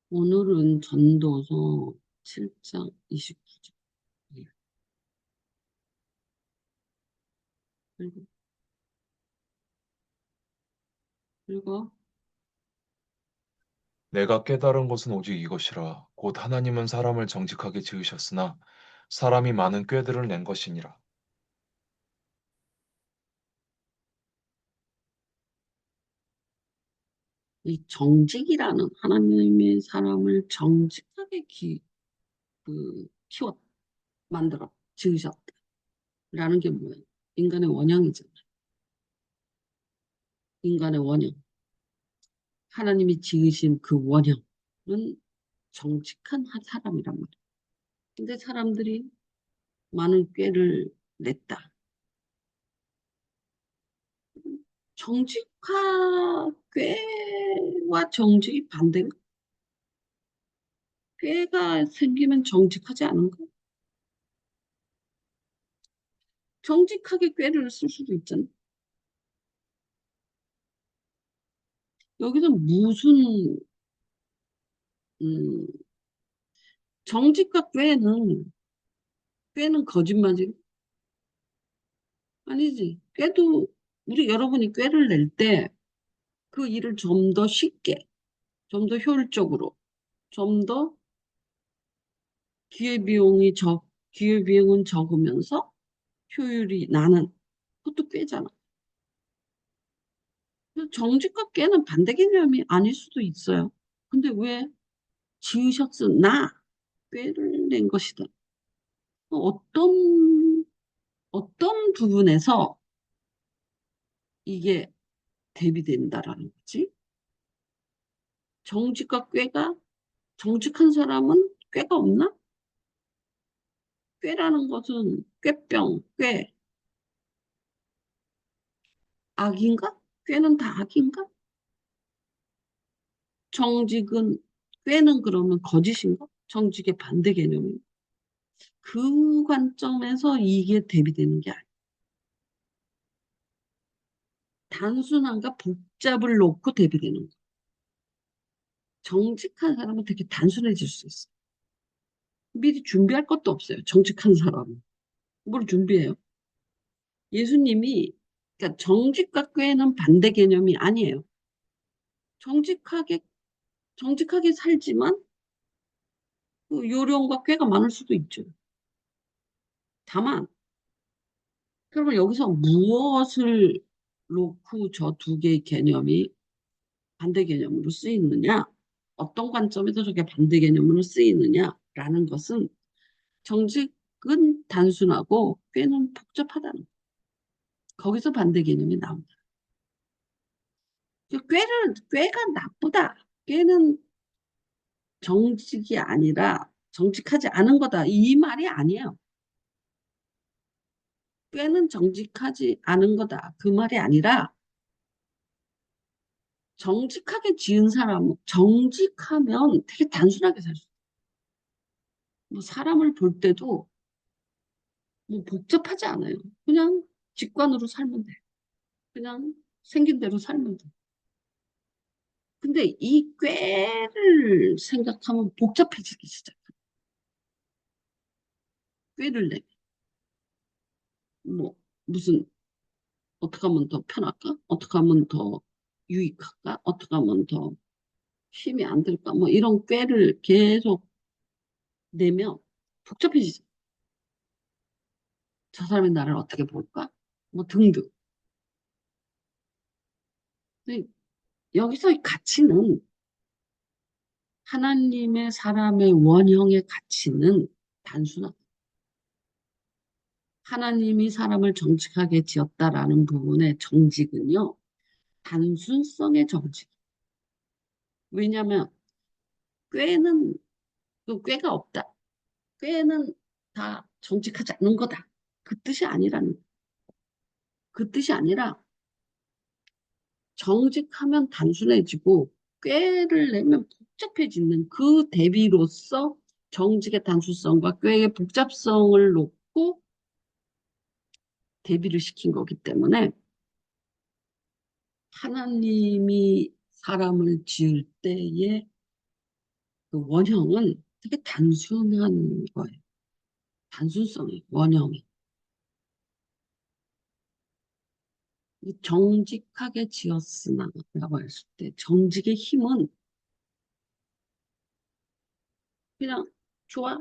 오늘은 전도서 7장 29절. 그리고, 그리고 내가 깨달은 것은 오직 이것이라. 곧 하나님은 사람을 정직하게 지으셨으나 사람이 많은 꾀들을 낸 것이니라. 이 정직이라는 하나님의 사람을 정직하게 키웠, 만들어, 지으셨다라는 게 뭐예요? 인간의 원형이잖아요. 인간의 원형. 하나님이 지으신 그 원형은 정직한 사람이란 말이에요. 근데 사람들이 많은 꾀를 냈다. 꾀와 정직이 반대가? 꾀가 생기면 정직하지 않은가? 정직하게 꾀를 쓸 수도 있잖아. 여기서 무슨 음, 정직과 꾀는 거짓말이 아니지. 꾀도 우리 여러분이 꾀를 낼 때 그 일을 좀 더 쉽게, 좀 더 효율적으로, 좀 더 기회비용은 적으면서 효율이 나는 그것도 꾀잖아. 그래서 정직과 꾀는 반대 개념이 아닐 수도 있어요. 근데 왜 지으셨으나 꾀를 낸 것이다. 어떤 부분에서 이게 대비된다라는 거지? 정직과 꾀가, 정직한 사람은 꾀가 없나? 꾀라는 것은 악인가? 꾀는 다 악인가? 정직은, 꾀는 그러면 거짓인가? 정직의 반대 개념이. 그 관점에서 이게 대비되는 게 아니야. 단순한가 복잡을 놓고 대비되는 거야. 정직한 사람은 되게 단순해질 수 있어. 미리 준비할 것도 없어요. 정직한 사람은. 뭘 준비해요? 예수님이, 그러니까 정직과 꾀는 반대 개념이 아니에요. 정직하게, 정직하게 살지만 그 요령과 꾀가 많을 수도 있죠. 다만, 그러면 여기서 무엇을 놓고 저 두 개의 개념이 반대 개념으로 쓰이느냐? 어떤 관점에서 저게 반대 개념으로 쓰이느냐라는 것은 정직은 단순하고 꾀는 복잡하다는 거. 거기서 반대 개념이 나옵니다. 꾀가 나쁘다. 꾀는 정직이 아니라 정직하지 않은 거다. 이 말이 아니에요. 꾀는 정직하지 않은 거다. 그 말이 아니라 정직하게 지은 사람, 정직하면 되게 단순하게 살 수 있어요. 뭐 사람을 볼 때도 뭐 복잡하지 않아요. 그냥 직관으로 살면 돼. 그냥 생긴 대로 살면 돼. 근데 이 꾀를 생각하면 복잡해지기 시작해. 꾀를 내. 뭐, 무슨, 어떻게 하면 더 편할까? 어떻게 하면 더 유익할까? 어떻게 하면 더 힘이 안 들까? 뭐 이런 꾀를 계속 내면 복잡해지죠. 저 사람이 나를 어떻게 볼까? 뭐 등등. 근데 여기서 이 가치는 하나님의 사람의 원형의 가치는 단순한 하나님이 사람을 정직하게 지었다라는 부분의 정직은요, 단순성의 정직. 왜냐하면 꾀는 그 꾀가 없다. 꾀는 다 정직하지 않는 거다. 그 뜻이 아니라 정직하면 단순해지고 꾀를 내면 복잡해지는 그 대비로서 정직의 단순성과 꾀의 복잡성을 놓고 대비를 시킨 거기 때문에 하나님이 사람을 지을 때의 그 원형은 되게 단순한 거예요. 단순성이 원형이. 정직하게 지었으나 라고 했을 때 정직의 힘은 그냥 좋아,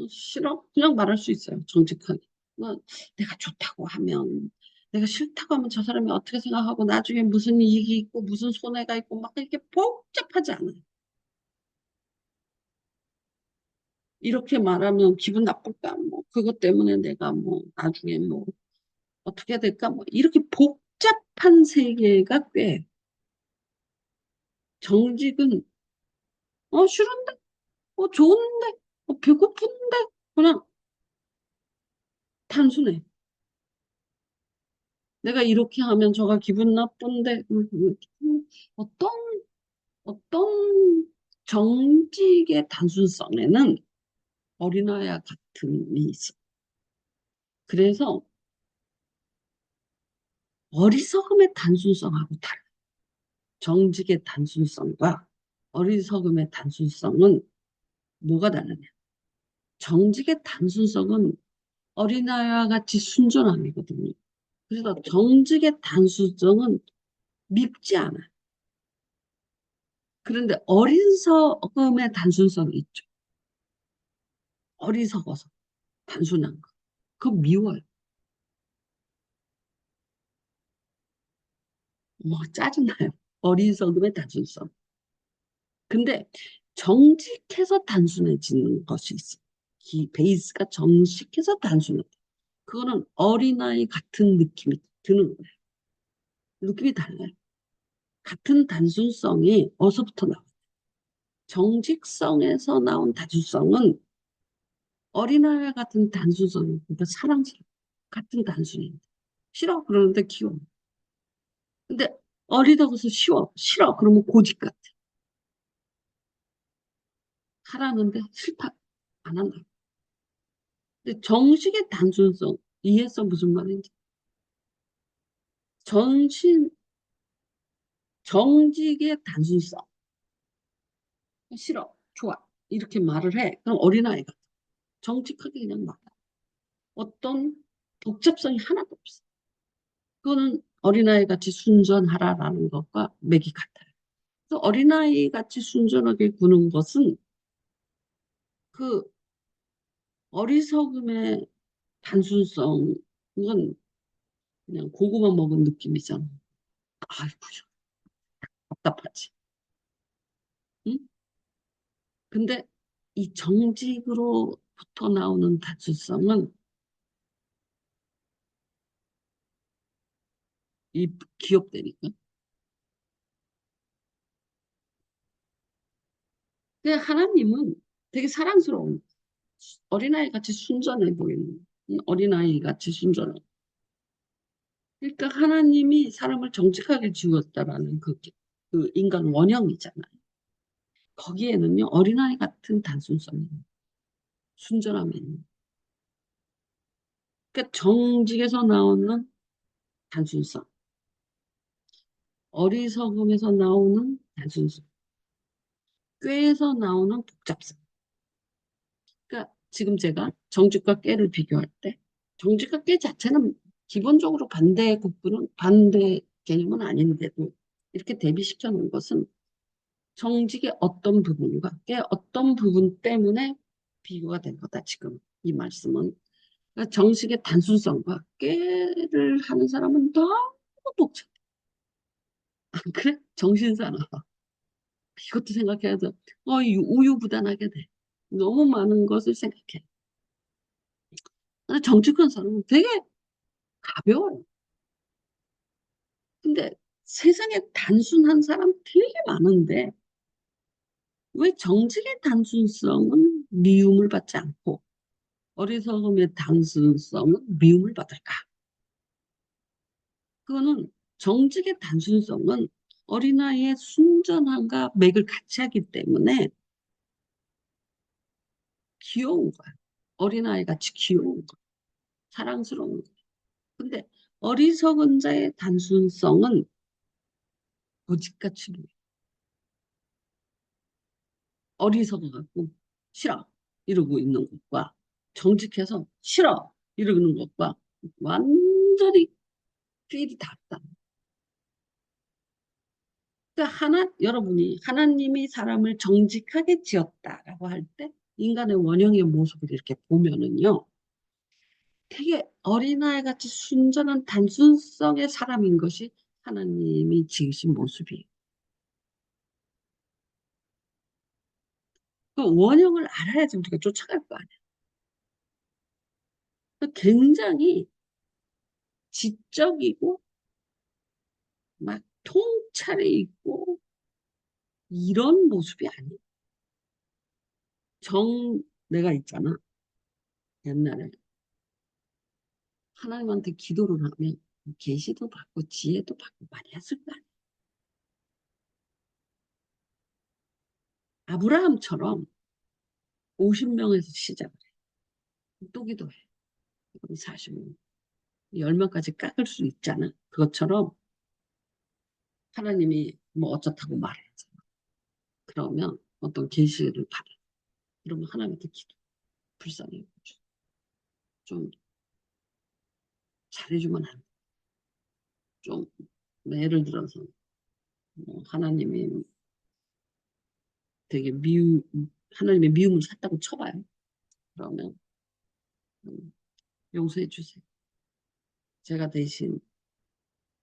싫어, 그냥 말할 수 있어요. 정직하게. 뭐, 내가 좋다고 하면, 내가 싫다고 하면 저 사람이 어떻게 생각하고 나중에 무슨 이익이 있고 무슨 손해가 있고 막 이렇게 복잡하지 않아요. 이렇게 말하면 기분 나쁠까? 뭐 그것 때문에 내가 뭐 나중에 뭐 어떻게 될까? 뭐 이렇게 복잡한 세계가 꽤 정직은 싫은데, 좋은데, 배고픈데 그냥 단순해. 내가 이렇게 하면 저가 기분 나쁜데 어떤 어떤 정직의 단순성에는 어린아이와 같음이 있어. 그래서 어리석음의 단순성하고 달라. 정직의 단순성과 어리석음의 단순성은 뭐가 다르냐? 정직의 단순성은 어린아이와 같이 순전함이거든요. 그래서 정직의 단순성은 밉지 않아. 그런데 어리석음의 단순성이 있죠. 어리석어서 단순한 거. 그거 미워요. 뭐 짜증나요. 어리석음의 단순성. 근데 정직해서 단순해지는 것이 있어. 베이스가 정직해서 단순해. 그거는 어린아이 같은 느낌이 드는 거예요. 느낌이 달라요. 같은 단순성이 어디서부터 나와요? 정직성에서 나온 단순성은 어린아이 같은 단순성이 그러니까 사랑스러워. 같은 단순인데. 싫어 그러는데 귀여워. 근데 어리다고서 쉬워. 싫어 그러면 고집 같아. 하라는데 싫다. 안 한다. 근데 정식의 단순성 이해했어 무슨 말인지. 정신 정직의 단순성 싫어 좋아 이렇게 말을 해. 그럼 어린아이가 정직하게 그냥 말해. 어떤 복잡성이 하나도 없어. 그거는 어린아이 같이 순전하라라는 것과 맥이 같아요. 그래서 어린아이 같이 순전하게 구는 것은 그 어리석음의 단순성은 그냥 고구마 먹은 느낌이잖아. 아이고, 답답하지. 응? 근데 이 정직으로부터 나오는 단순성은 이 기업되니까. 근데 하나님은 되게 사랑스러운 어린아이 같이 순전해 보이는 어린아이 같이 순전해. 그러니까 하나님이 사람을 정직하게 지었다라는 그 인간 원형이잖아요. 거기에는요 어린아이 같은 단순성이 순전함이 있는. 그러니까 정직에서 나오는 단순성, 어리석음에서 나오는 단순성, 꾀에서 나오는 복잡성. 그러니까 지금 제가 정직과 꾀를 비교할 때 정직과 꾀 자체는 기본적으로 반대 개념은 아닌데도 이렇게 대비시켜 놓은 것은 정직의 어떤 부분과 꽤 어떤 부분 때문에 비교가 된 거다, 지금 이 말씀은. 그러니까 정직의 단순성과 꾀를 하는 사람은 너무 복잡해. 안 그래? 정신사나. 이것도 생각해야 돼. 우유부단하게 돼. 너무 많은 것을 생각해. 근데 정직한 사람은 되게 가벼워요. 근데 세상에 단순한 사람 되게 많은데 왜 정직의 단순성은 미움을 받지 않고 어리석음의 단순성은 미움을 받을까? 그거는 정직의 단순성은 어린아이의 순전함과 맥을 같이 하기 때문에 귀여운 거야. 어린아이 같이 귀여운 거, 사랑스러운 거. 근데 어리석은 자의 단순성은 고집같이 보여. 어리석어갖고 싫어 이러고 있는 것과 정직해서 싫어 이러는 것과 완전히 필이 다르다. 그러니까 여러분이 하나님이 사람을 정직하게 지었다라고 할 때 인간의 원형의 모습을 이렇게 보면은요, 되게 어린아이 같이 순전한 단순성의 사람인 것이 하나님이 지으신 모습이에요. 그 원형을 알아야지 우리가 쫓아갈 거 아니에요. 굉장히 지적이고 막 통찰이 있고 이런 모습이 아니에요. 내가 있잖아. 옛날에 하나님한테 기도를 하면 계시도 받고 지혜도 받고 많이 했을 거 아니에요. 아브라함처럼 50명에서 시작을 해. 또 기도해. 그럼 40명, 10명까지 깎을 수 있잖아. 그것처럼 하나님이 뭐 어쩌다고 말했잖아. 그러면 어떤 계시를 받아. 그러면 하나님한테 기도. 불쌍해. 좀 잘해주면 안 돼. 좀, 예를 들어서, 하나님이 되게 하나님의 미움을 샀다고 쳐봐요. 그러면, 음, 용서해 주세요. 제가 대신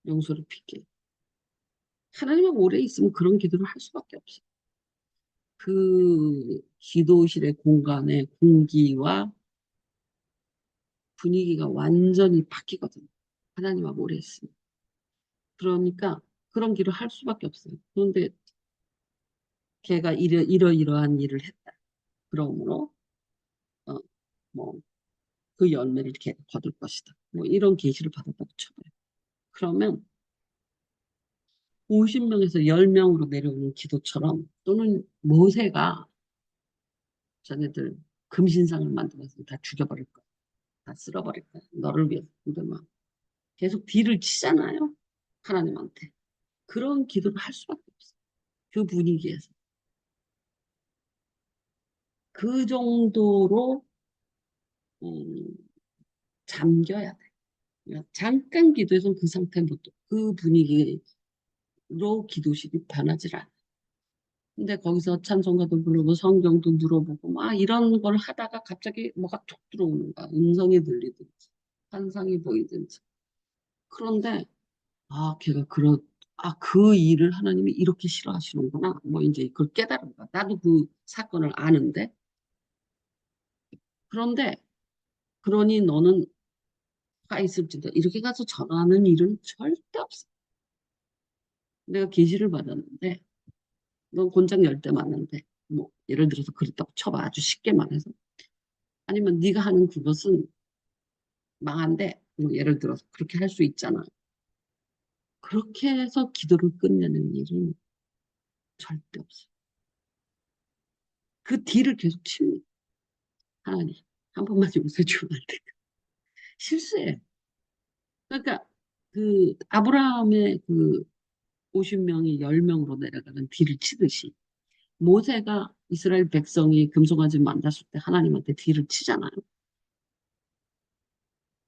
용서를 빌게. 하나님하고 오래 있으면 그런 기도를 할 수밖에 없어요. 그 기도실의 공간의 공기와 분위기가 완전히 바뀌거든요. 하나님하고 오래 있으면. 그러니까 그런 기도를 할 수밖에 없어요. 그런데 걔가 이러이러한 일을 했다. 그러므로 어, 뭐 그 열매를 이렇게 거둘 것이다. 뭐 이런 계시를 받았다고 쳐봐요. 그러면 50명에서 10명으로 내려오는 기도처럼 또는 모세가 자네들 금신상을 만들어서 다 죽여버릴 거야. 다 쓸어버릴 거야. 너를 위해서. 근데 막 계속 딜을 치잖아요. 하나님한테. 그런 기도를 할 수밖에 없어. 그 분위기에서. 그 정도로 음, 잠겨야 돼. 그러니까 잠깐 기도해서 그 상태 못, 그 분위기로 기도식이 변하질 않아. 근데 거기서 찬송가도 부르고 성경도 물어보고 막 이런 걸 하다가 갑자기 뭐가 툭 들어오는 거야. 음성이 들리든지 환상이 보이든지. 그런데 걔가 그 일을 하나님이 이렇게 싫어하시는구나. 뭐 이제 그걸 깨달은 거야. 나도 그 사건을 아는데. 그런데 그러니 너는 가 있을지도 이렇게 가서 전하는 일은 절대 없어. 내가 계시를 받았는데 넌 곤장 열 대 맞는데 뭐 예를 들어서 그랬다고 쳐봐. 아주 쉽게 말해서. 아니면 네가 하는 그것은 망한데 뭐 예를 들어서 그렇게 할 수 있잖아. 그렇게 해서 기도를 끝내는 일은 절대 없어. 그 뒤를 계속 칩니다. 하나님 한 번만 용서해주면 안 돼. 실수해. 그러니까 그 아브라함의 그 50명이 10명으로 내려가는 뒤를 치듯이 모세가 이스라엘 백성이 금송아지 만났을 때 하나님한테 뒤를 치잖아요.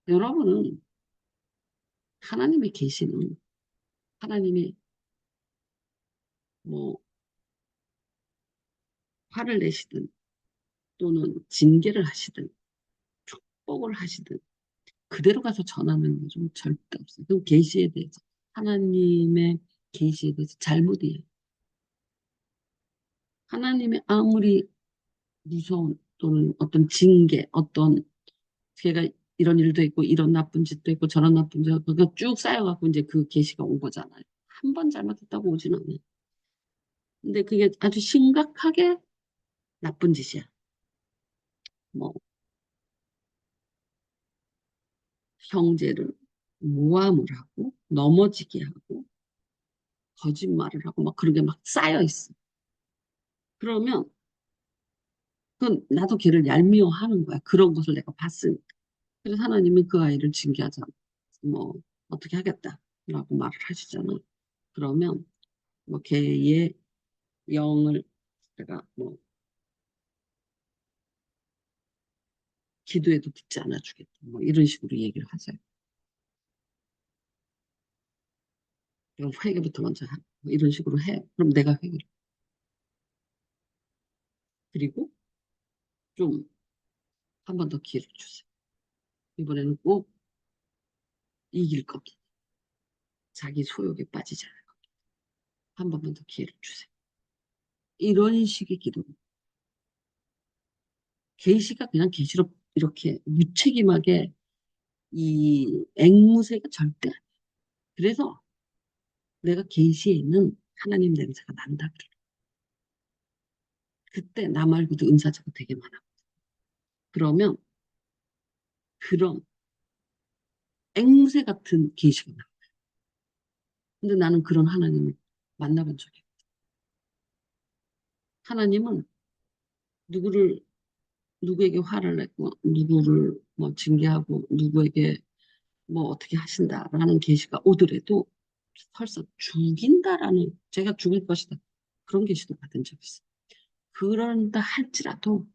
여러분은 하나님의 계시는 하나님이 뭐 화를 내시든 또는 징계를 하시든 축복을 하시든 그대로 가서 전하는 일은 절대 없어요. 그 계시에 대해서 하나님의 계시에 대해서 잘못이에요. 하나님이 아무리 무서운 또는 어떤 징계, 어떤 걔가 이런 일도 있고 이런 나쁜 짓도 있고 저런 나쁜 짓도 있고 그거 쭉 쌓여갖고 이제 그 계시가 온 거잖아요. 한 번 잘못했다고 오진 않아요. 근데 그게 아주 심각하게 나쁜 짓이야. 뭐 형제를 모함을 하고 넘어지게 하고 거짓말을 하고 막 그런 게 막 쌓여 있어. 그러면 나도 걔를 얄미워하는 거야. 그런 것을 내가 봤으니까. 그래서 하나님은 그 아이를 징계하자. 뭐 어떻게 하겠다라고 말을 하시잖아. 그러면 뭐 걔의 영을 내가 뭐 기도해도 듣지 않아주겠다. 뭐 이런 식으로 얘기를 하세요. 그럼 회개부터 먼저 하고 뭐 이런 식으로 해. 그럼 내가 회개를. 그리고 좀 한 번 더 기회를 주세요. 이번에는 꼭 이길 겁니다. 자기 소욕에 빠지지 않아요. 한 번만 더 기회를 주세요. 이런 식의 기도입니다. 계시가 그냥 계시로 이렇게 무책임하게 이 앵무새가 절대 아니에요. 그래서 내가 계시에는 하나님 냄새가 난다 그래요. 그때 나 말고도 은사자가 되게 많아. 그러면 그런 앵무새 같은 계시가 나. 근데 나는 그런 하나님을 만나본 적이 없어요. 하나님은 누구를 누구에게 화를 내고 누구를 뭐 징계하고 누구에게 뭐 어떻게 하신다라는 계시가 오더라도 설사 죽인다라는 제가 죽을 것이다 그런 계시도 받은 적이 있어요. 그런다 할지라도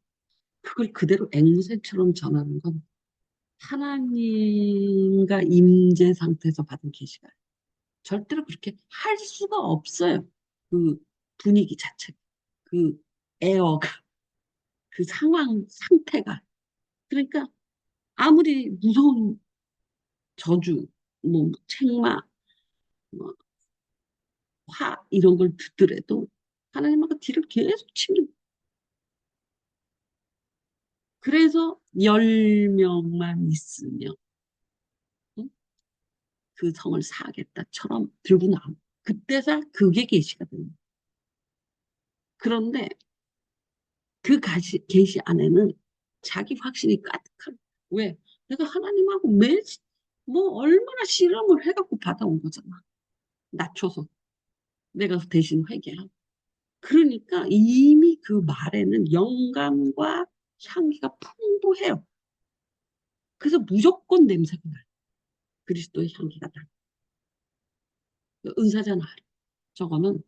그걸 그대로 앵무새처럼 전하는 건 하나님과 임재 상태에서 받은 계시가 절대로 그렇게 할 수가 없어요. 그 분위기 자체가, 그 에어가, 그 상황 상태가. 그러니까 아무리 무서운 저주, 뭐 책마, 뭐 화 이런 걸 듣더라도 하나님하고 뒤를 계속 치면 그래서 10명만 있으면 응? 그 성을 사겠다처럼 들고 나오고 그때서 그게 계시가 됩니다 그런데 그 계시 안에는 자기 확신이 가득한 왜? 내가 하나님하고 뭐 얼마나 씨름을 해갖고 받아온 거잖아. 낮춰서 내가 대신 회개하고. 그러니까 이미 그 말에는 영감과 향기가 풍부해요. 그래서 무조건 냄새가 나요. 그리스도의 향기가 나요. 은사잖아. 저거는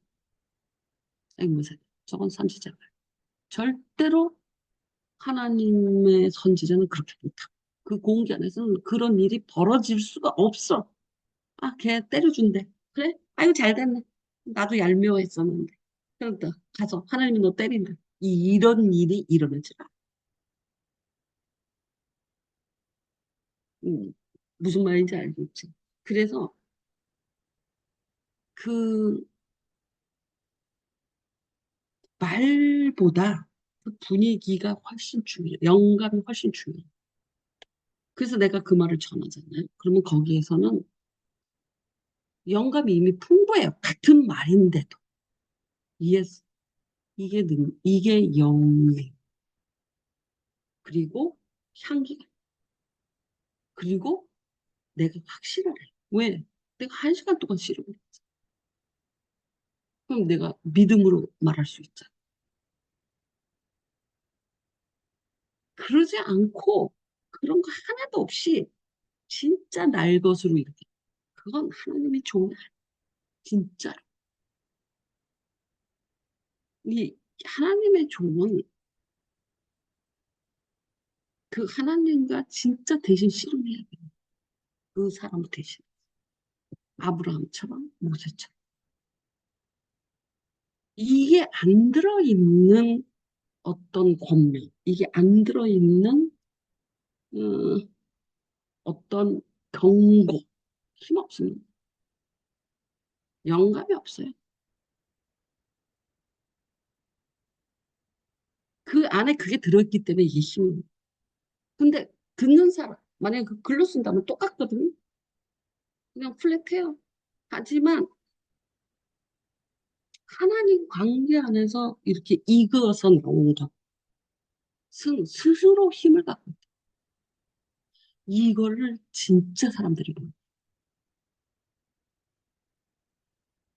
앵무새. 저건 선지자가. 절대로 하나님의 선지자는 그렇게 못하고. 그 공기 안에서는 그런 일이 벌어질 수가 없어. 아, 걔 때려준대. 그래? 아이고, 잘 됐네. 나도 얄미워했었는데. 그런다. 가서 하나님이 너 때린다. 이런 일이 일어나지 않아. 음, 무슨 말인지 알겠지? 그래서 그 말보다 그 분위기가 훨씬 중요해. 영감이 훨씬 중요해. 그래서 내가 그 말을 전하잖아요. 그러면 거기에서는 영감이 이미 풍부해요. 같은 말인데도. 이게, 이게 영예. 그리고 향기가. 그리고 내가 확신을 해. 왜? 내가 1시간 동안 씨름을 했어. 그럼 내가 믿음으로 말할 수 있잖아. 그러지 않고 그런 거 하나도 없이 진짜 날 것으로 이렇게. 그건 하나님의 종이 아니야. 진짜로. 이 하나님의 종은 그 하나님과 진짜 대신 씨름해야 돼. 그 사람 대신. 아브라함처럼 모세처럼. 이게 안 들어있는 어떤 권면, 이게 안 들어있는 어떤 경고, 힘없습니다. 영감이 없어요. 그 안에 그게 들어있기 때문에 이게 힘이. 근데 듣는 사람, 만약에 그 글로 쓴다면 똑같거든. 그냥 플랫해요. 하지만 하나님 관계 안에서 이렇게 이그어서 나오는 것은 스스로 힘을 갖고 있다. 이거를 진짜 사람들이 몰라.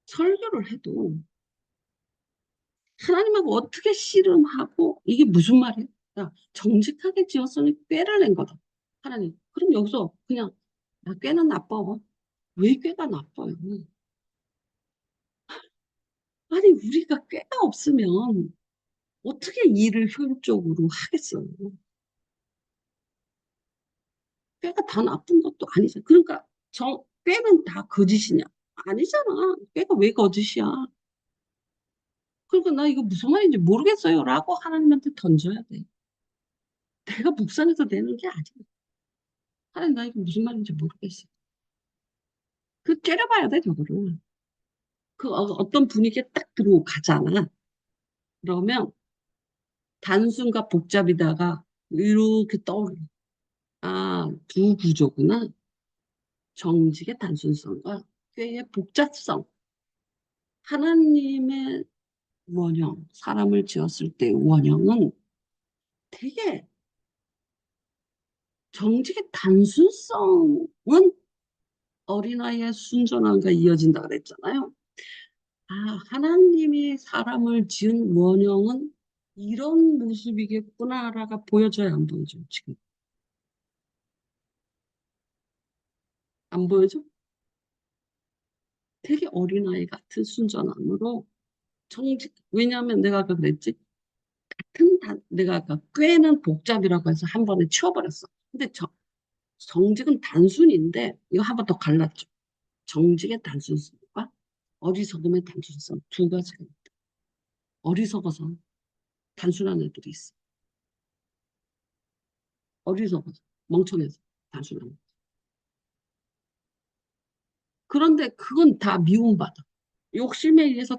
설교를 해도 하나님하고 어떻게 씨름하고 이게 무슨 말이야? 야, 정직하게 지었으니 꾀를 낸 거다. 하나님. 그럼 여기서 그냥 야, 꾀는 나빠. 왜 꾀가 나빠요? 아니 우리가 꾀가 없으면 어떻게 일을 효율적으로 하겠어요? 꾀가 다 나쁜 것도 아니잖아. 그러니까 꾀는 다 거짓이냐? 아니잖아. 꾀가 왜 거짓이야? 그러니까 나 이거 무슨 말인지 모르겠어요. 라고 하나님한테 던져야 돼. 내가 묵상해서 내는 게 아니야. 하나님 나 이거 무슨 말인지 모르겠어. 그 째려봐야 돼, 저거를. 그 어떤 분위기에 딱 들어가잖아. 그러면 단순과 복잡이다가 이렇게 떠올려. 아, 두 구조구나. 정직의 단순성과 꾀의 복잡성. 하나님의 원형, 사람을 지었을 때의 원형은 되게 정직의 단순성은 어린아이의 순전함과 이어진다 그랬잖아요. 아, 하나님이 사람을 지은 원형은 이런 모습이겠구나라가 보여져야 안 보여져, 지금. 안 보여져? 되게 어린아이 같은 순전함으로 왜냐하면 내가 아까 그랬지? 내가 아까 꾀는 복잡이라고 해서 한 번에 치워버렸어. 근데 정직은 단순인데, 이거 한 번 더 갈랐죠. 정직의 단순성과 어리석음의 단순성 두 가지가 있다. 어리석어서 단순한 애들이 있어. 어리석어서 멍청해서 단순한. 그런데 그건 다 미움받아. 욕심에 의해서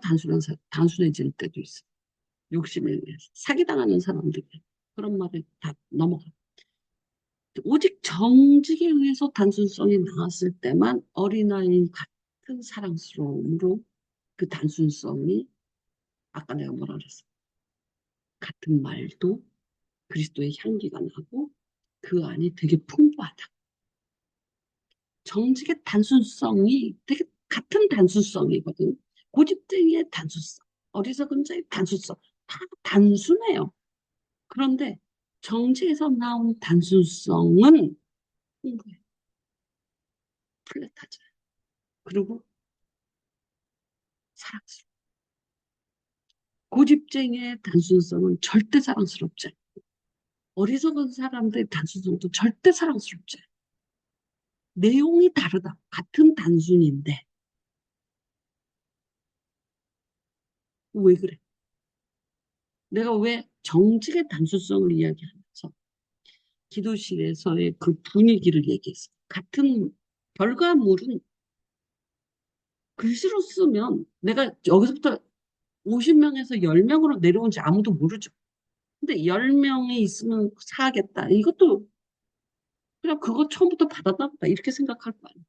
단순해질 때도 있어. 욕심에 의해서 사기당하는 사람들이 그런 말에 다 넘어가. 오직 정직에 의해서 단순성이 나왔을 때만 어린아이 같은 사랑스러움으로 그 단순성이 아까 내가 뭐라 그랬어? 같은 말도 그리스도의 향기가 나고 그 안이 되게 풍부하다. 정직의 단순성이 되게 같은 단순성이거든. 고집쟁이의 단순성, 어리석은 자의 단순성 다 단순해요. 그런데 정직에서 나온 단순성은 풍부해, 플랫하죠. 그리고 사랑스러워. 고집쟁이의 단순성은 절대 사랑스럽지 않아. 어리석은 사람들의 단순성도 절대 사랑스럽지 않아. 내용이 다르다. 같은 단순인데 왜 그래? 내가 왜 정직의 단순성을 이야기하면서 기도실에서의 그 분위기를 얘기했어. 같은 결과물은 글씨로 쓰면 내가 여기서부터 50명에서 10명으로 내려온지 아무도 모르죠. 근데 10명이 있으면 사겠다. 이것도 그냥 그거 처음부터 받았나 보다. 이렇게 생각할 거 아니야.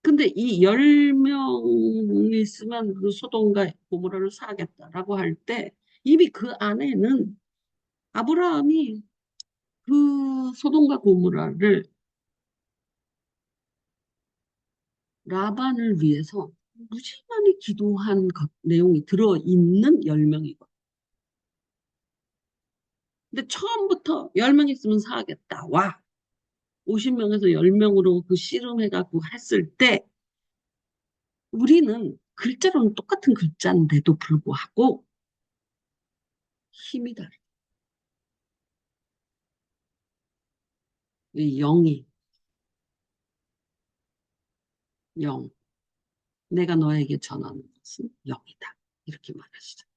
근데 이 10명이 있으면 그 소돔과 고모라를 사겠다라고 할 때 이미 그 안에는 아브라함이 그 소돔과 고모라를 라반을 위해서 무지만히 기도한 내용이 들어있는 10명이거든. 근데 처음부터 10명 있으면 사겠다. 와. 50명에서 10명으로 그 씨름해갖고 했을 때 우리는 글자로는 똑같은 글자인데도 불구하고 힘이 다르. 이 영이, 영. 내가 너에게 전하는 것은 영이다. 이렇게 말하시죠.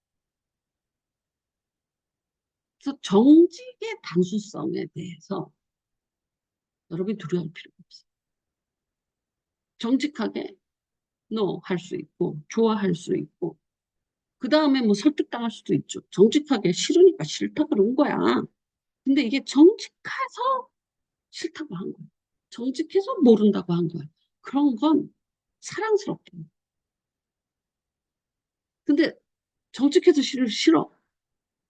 그래서 정직의 단순성에 대해서 여러분이 두려워할 필요가 없어. 정직하게 너 할 수 있고, 좋아할 수 있고, 그 다음에 뭐 설득당할 수도 있죠. 정직하게 싫으니까 싫다 그런 거야. 근데 이게 정직해서 싫다고 한 거야. 정직해서 모른다고 한 거야. 그런 건 사랑스럽게. 근데 정직해서 싫어.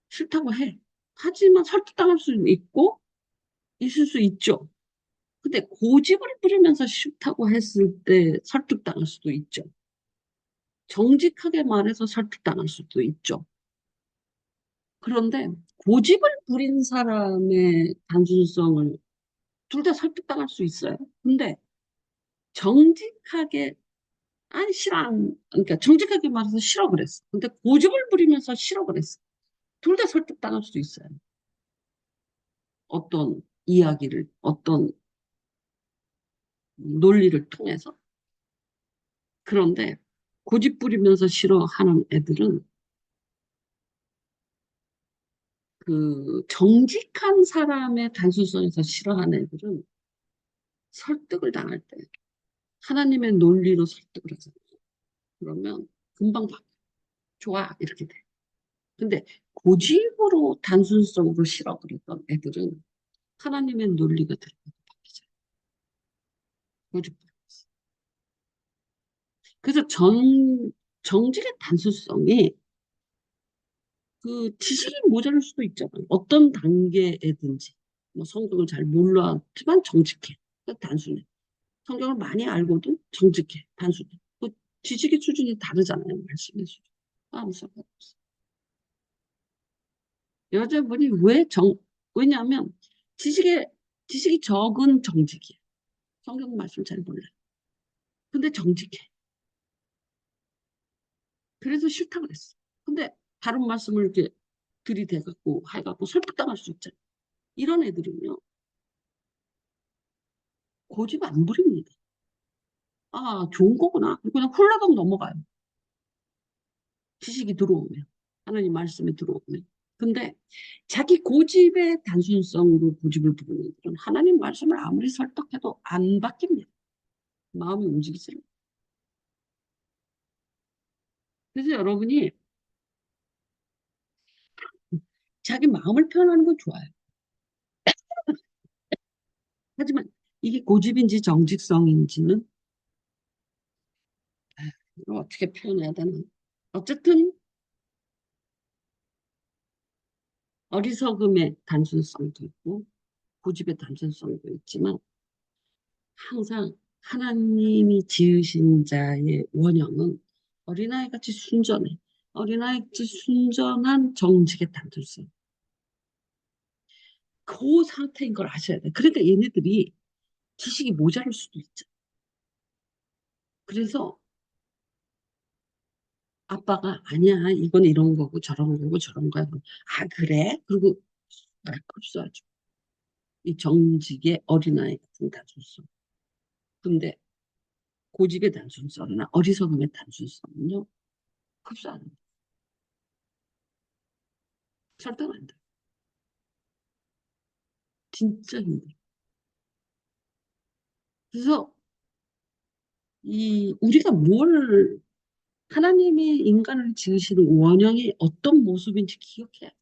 싫다고 해. 하지만 설득당할 수는 있고, 있을 수 있죠. 근데 고집을 부리면서 싫다고 했을 때 설득당할 수도 있죠. 정직하게 말해서 설득당할 수도 있죠. 그런데 고집을 부린 사람의 단순성을 둘 다 설득당할 수 있어요. 근데 정직하게 아니 싫어 그러니까 정직하게 말해서 싫어 그랬어. 근데 고집을 부리면서 싫어 그랬어. 둘 다 설득당할 수 있어요. 어떤 이야기를 어떤 논리를 통해서. 그런데 고집 부리면서 싫어하는 애들은 그 정직한 사람의 단순성에서 싫어하는 애들은 설득을 당할 때 하나님의 논리로 설득을 하잖아요. 그러면 금방 바뀌어. 좋아 이렇게 돼. 근데 고집으로 단순성으로 싫어버렸던 애들은 하나님의 논리가 들어가도 바뀌잖아요. 고집. 그래서 정직의 단순성이 그 지식이 모자랄 수도 있잖아요. 어떤 단계에든지. 뭐 성경을 잘 몰랐지만 정직해. 그러니까 단순해. 성경을 많이 알고도 정직해. 단순해. 그 지식의 수준이 다르잖아요. 말씀의 수준. 아무 상관없어. 여자분이 왜냐하면 지식에, 지식이 적은 정직이에요. 성경 말씀 잘 몰라요. 근데 정직해. 그래서 싫다고 그랬어. 근데 다른 말씀을 이렇게 들이대갖고 해갖고 설득당할 수 있잖아요. 이런 애들은요, 고집 안 부립니다. 아, 좋은 거구나. 그냥 훌라덩 넘어가요. 지식이 들어오면. 하나님 말씀이 들어오면. 근데 자기 고집의 단순성으로 고집을 부리는 분들은 하나님 말씀을 아무리 설득해도 안 바뀝니다. 마음이 움직이지. 그래서 여러분이 자기 마음을 표현하는 건 좋아요. 하지만 이게 고집인지 정직성인지는 이걸 어떻게 표현해야 되나. 어쨌든 어리석음의 단순성도 있고 고집의 단순성도 있지만 항상 하나님이 지으신 자의 원형은 어린아이 같이 순전해. 어린아이 같이 순전한 정직의 단순성. 그 상태인 걸 아셔야 돼. 그러니까 얘네들이 지식이 모자랄 수도 있죠. 그래서 아빠가 아니야, 이건 이런 거고 저런 거고 저런 거야. 아, 그래? 그리고 말급수하죠. 이 정직의 어린아이 같은 단순성. 근데 고집의 단순성이나 어리석음의 단순성은요, 흡수 안 돼. 설득 안 돼. 진짜 힘들어. 그래서 우리가 하나님이 인간을 지으시는 원형이 어떤 모습인지 기억해야 돼.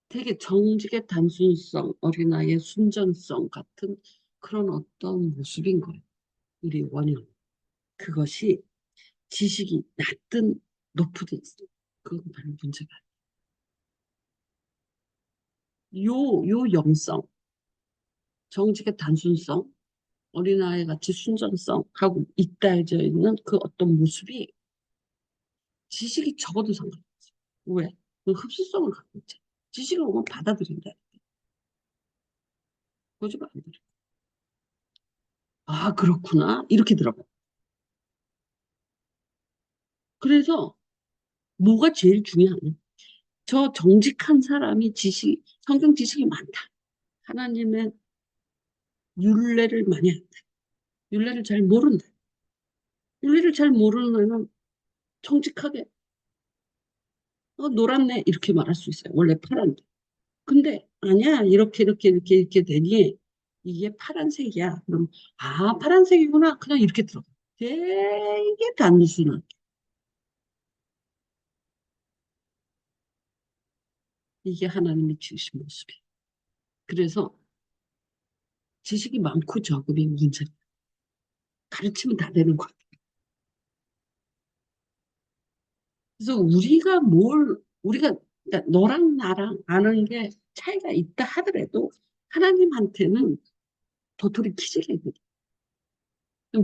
되게 정직의 단순성, 어린아이의 순전성 같은 그런 어떤 모습인 거예요. 우리 원형. 그것이 지식이 낮든 높든 그건 별 문제가 아니에요. 요 영성, 정직의 단순성, 어린아이 같이 순전성하고 있다해져 있는 그 어떤 모습이 지식이 적어도 상관없어. 왜? 그 흡수성을 갖고 있잖아. 지식을 오면 받아들인다. 고집 안 들어. 아, 그렇구나. 이렇게 들어가. 그래서 뭐가 제일 중요하냐? 저 정직한 사람이 성경 지식이 많다. 하나님의 율례를 많이 한다. 율례를 잘 모른다. 율례를 잘 모르는 애는 정직하게, 노랗네. 이렇게 말할 수 있어요. 원래 파란데. 근데, 아니야. 이렇게 되니, 이게 파란색이야. 그럼, 아, 파란색이구나. 그냥 이렇게 들어가. 되게 단순한. 이게 하나님이 지으신 모습이에요. 그래서 지식이 많고 적음이 문제. 가르치면 다 되는 거야. 그래서 그러니까 너랑 나랑 아는 게 차이가 있다 하더라도 하나님한테는 도토리 키즈거든.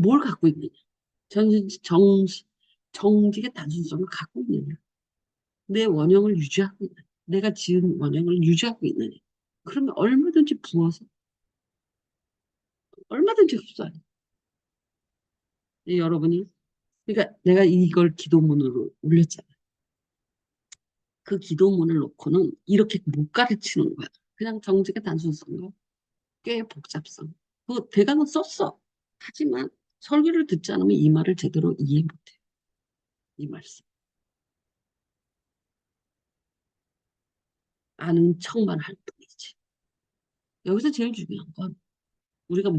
뭘 갖고 있느냐? 정, 정, 정직의 단순성을 갖고 있느냐? 내 원형을 유지하고 있느냐? 내가 지은 원형을 유지하고 있느냐? 그러면 얼마든지 부어서 얼마든지 흡수해. 여러분이 그러니까 내가 이걸 기도문으로 올렸잖아. 그 기도문을 놓고는 이렇게 못 가르치는 거야. 그냥 정직의 단순성과 꽤 복잡성. 그 대강은 썼어. 하지만 설교를 듣지 않으면 이 말을 제대로 이해 못해. 이 말씀. 아는 척만 할 뿐이지. 여기서 제일 중요한 건 우리가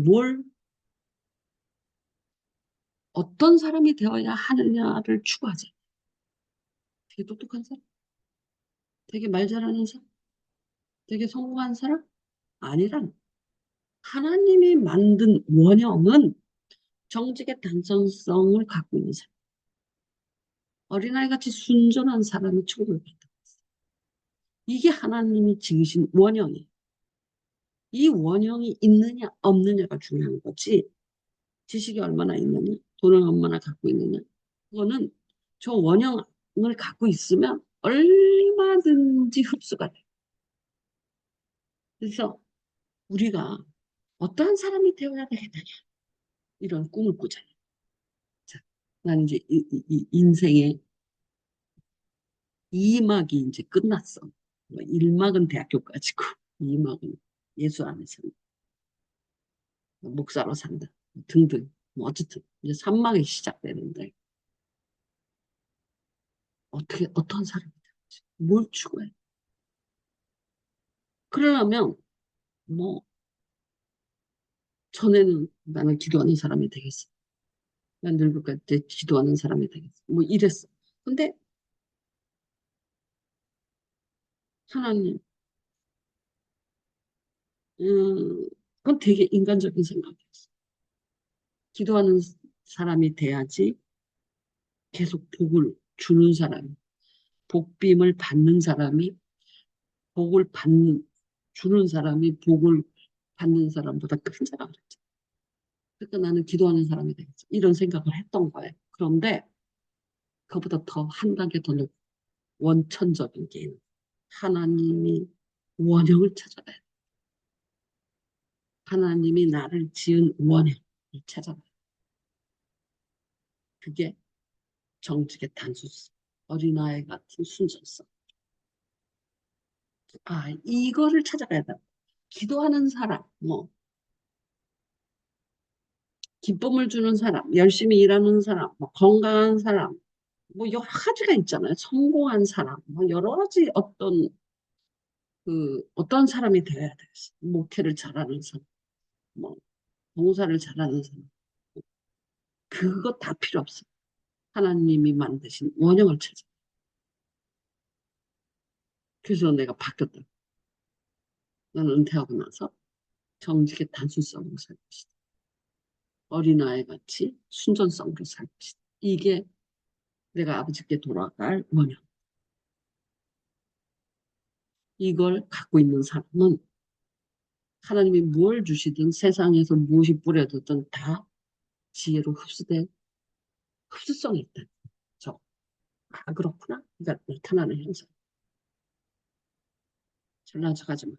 어떤 사람이 되어야 하느냐를 추구하자. 되게 똑똑한 사람? 되게 말 잘하는 사람? 되게 성공한 사람? 아니란. 하나님이 만든 원형은 정직의 단정성을 갖고 있는 사람. 어린아이 같이 순전한 사람이 천국을 간다. 이게 하나님이 지으신 원형이에요. 이 원형이 있느냐 없느냐가 중요한 거지. 지식이 얼마나 있느냐, 돈을 얼마나 갖고 있느냐. 그거는 저 원형을 갖고 있으면 얼마든지 흡수가 돼. 그래서 우리가 어떠한 사람이 되어야 되겠느냐 이런 꿈을 꾸잖아요. 자, 나는 이제 이 인생의 2막이 이제 끝났어. 1막은 대학교까지고 2막은 예수 안에서 목사로 산다 등등. 뭐 어쨌든 이제 3막이 시작되는데 어떻게 어떤 사람이 되는지 뭘 추구해? 그러려면 뭐 전에는 나는 기도하는 사람이 되겠어. 난 늙을 때 기도하는 사람이 되겠어. 뭐 이랬어. 근데 하나님, 그건 되게 인간적인 생각이었어. 기도하는 사람이 돼야지 계속 복을 주는 사람이, 복빔을 받는 사람이, 복을 받는, 주는 사람이 복을 받는 사람보다 큰 자라 그랬지. 그러니까 나는 기도하는 사람이 되겠어. 이런 생각을 했던 거예요. 그런데 그보다 더 한 단계 더 높은 원천적인 게 있는 하나님이 원형을 찾아가야 돼. 하나님이 나를 지은 원형을 찾아가야 돼. 그게 정직의 단순성, 어린아이 같은 순전성. 아, 이거를 찾아가야 돼. 기도하는 사람, 뭐, 기쁨을 주는 사람, 열심히 일하는 사람, 뭐, 건강한 사람, 뭐, 여러 가지가 있잖아요. 성공한 사람, 뭐, 여러 가지 어떤 사람이 되어야 되겠어. 목회를 잘하는 사람, 뭐, 봉사를 잘하는 사람. 그거 다 필요 없어. 하나님이 만드신 원형을 찾아. 그래서 내가 바뀌었다. 나는 은퇴하고 나서 정직의 단순성으로 살고 있어. 어린아이 같이 순전성으로 살고 있어. 이게 내가 아버지께 돌아갈 원형. 이걸 갖고 있는 사람은 하나님이 뭘 주시든 세상에서 무엇이 뿌려두든 다 지혜로 흡수성이 있다. 그렇구나. 그러니까 나타나는 현상. 잘난 척하지 마.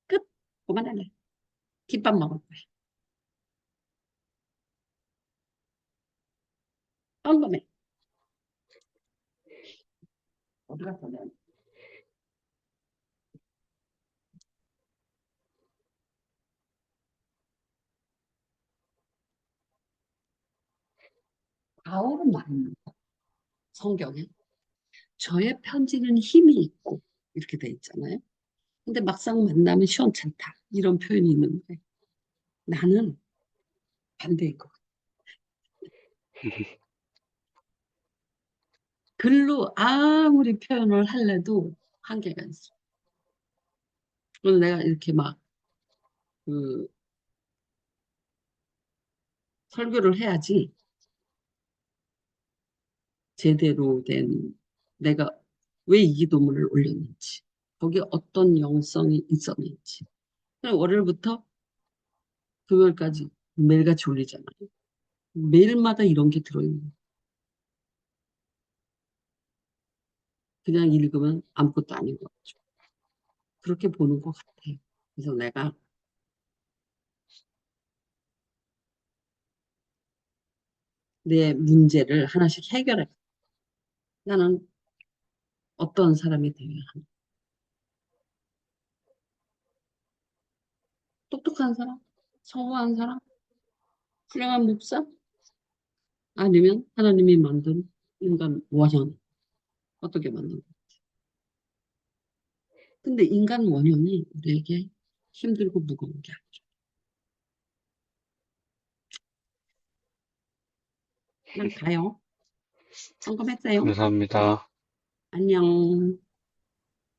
끝. 그만할래. 김밥 먹을 거야. 깜깜해. 어디 갔어, 내가. 바울은 말하는 성경에 저의 편지는 힘이 있고 이렇게 돼 있잖아요. 근데 막상 만나면 시원찮다. 이런 표현이 있는데 나는 반대인 것 같아. 글로 아무리 표현을 할래도 한계가 있어. 그래서 내가 이렇게 막 그 설교를 해야지 제대로 된 내가 왜 이 기도문을 올렸는지 거기에 어떤 영성이 있었는지 그냥 월요일부터 금요일까지 매일같이 올리잖아요. 매일마다 이런 게 들어있는 거예요. 그냥 읽으면 아무것도 아닌 것 같죠. 그렇게 보는 것 같아요. 그래서 내가 내 문제를 하나씩 해결해. 나는 어떤 사람이 되어야 하나. 똑똑한 사람? 성공한 사람? 훌륭한 목사? 아니면 하나님이 만든 인간 원형? 어떻게 만든 거? 근데 인간 원형이 우리에게 힘들고 무거운 게 아니죠. 난 가요. 점검했어요. 감사합니다. 안녕.